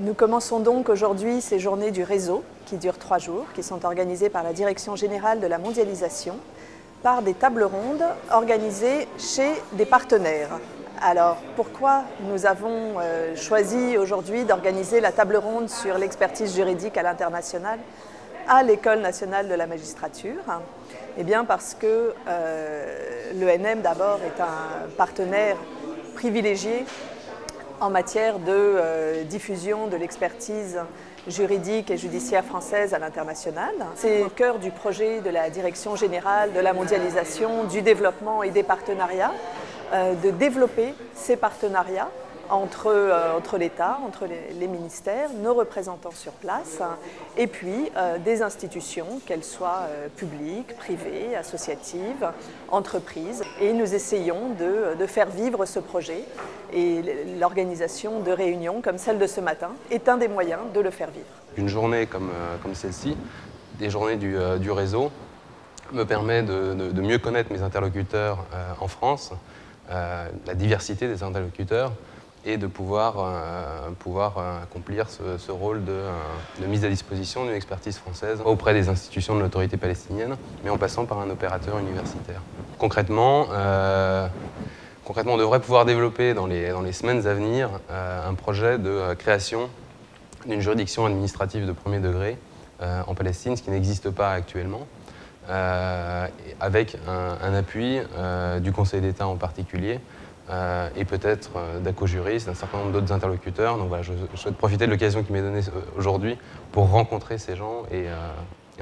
Nous commençons donc aujourd'hui ces journées du réseau qui durent 3 jours, qui sont organisées par la Direction générale de la mondialisation, par des tables rondes organisées chez des partenaires. Alors pourquoi nous avons choisi aujourd'hui d'organiser la table ronde sur l'expertise juridique à l'international à l'École nationale de la magistrature? Eh bien parce que l'ENM d'abord est un partenaire privilégié en matière de diffusion de l'expertise juridique et judiciaire française à l'international. C'est au cœur du projet de la Direction générale de la mondialisation, du développement et des partenariats, de développer ces partenariats entre l'État, entre les ministères, nos représentants sur place, et puis des institutions, qu'elles soient publiques, privées, associatives, entreprises. Et nous essayons de faire vivre ce projet. Et l'organisation de réunions comme celle de ce matin est un des moyens de le faire vivre. Une journée comme celle-ci, des journées du réseau, me permet de mieux connaître mes interlocuteurs en France, la diversité des interlocuteurs, et de pouvoir accomplir ce rôle de mise à disposition d'une expertise française auprès des institutions de l'autorité palestinienne, mais en passant par un opérateur universitaire. Concrètement, on devrait pouvoir développer dans les semaines à venir un projet de création d'une juridiction administrative de premier degré en Palestine, ce qui n'existe pas actuellement, avec un appui du Conseil d'État en particulier, et peut-être d'ACO-Juris, d'un certain nombre d'autres interlocuteurs. Donc voilà, je souhaite profiter de l'occasion qui m'est donnée aujourd'hui pour rencontrer ces gens et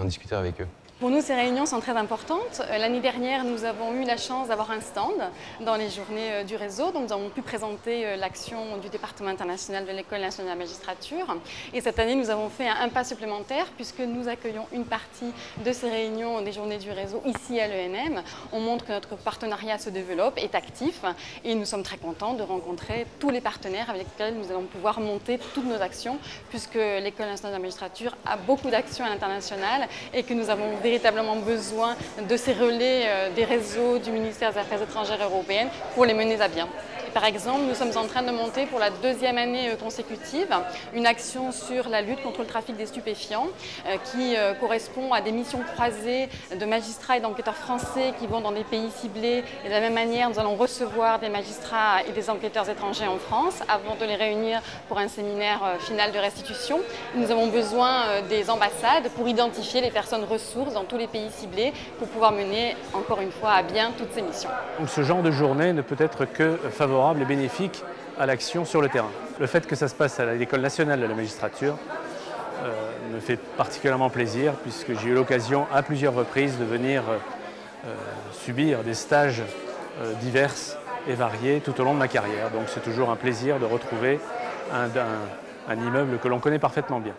en discuter avec eux. Pour nous, ces réunions sont très importantes. L'année dernière, nous avons eu la chance d'avoir un stand dans les journées du réseau. Donc, nous avons pu présenter l'action du département international de l'École nationale de la magistrature. Et cette année, nous avons fait un pas supplémentaire puisque nous accueillons une partie de ces réunions des journées du réseau ici à l'ENM. On montre que notre partenariat se développe, est actif et nous sommes très contents de rencontrer tous les partenaires avec lesquels nous allons pouvoir monter toutes nos actions puisque l'École nationale de la magistrature a beaucoup d'actions à l'international et que nous avons véritablement besoin de ces relais des réseaux du ministère des Affaires étrangères européennes pour les mener à bien. Et par exemple, nous sommes en train de monter pour la 2e année consécutive une action sur la lutte contre le trafic des stupéfiants qui correspond à des missions croisées de magistrats et d'enquêteurs français qui vont dans des pays ciblés. Et de la même manière, nous allons recevoir des magistrats et des enquêteurs étrangers en France avant de les réunir pour un séminaire final de restitution. Nous avons besoin des ambassades pour identifier les personnes ressources dans tous les pays ciblés pour pouvoir mener encore une fois à bien toutes ces missions. Donc ce genre de journée ne peut être que favorable et bénéfique à l'action sur le terrain. Le fait que ça se passe à l'École nationale de la magistrature me fait particulièrement plaisir puisque j'ai eu l'occasion à plusieurs reprises de venir subir des stages divers et variés tout au long de ma carrière. Donc c'est toujours un plaisir de retrouver un immeuble que l'on connaît parfaitement bien.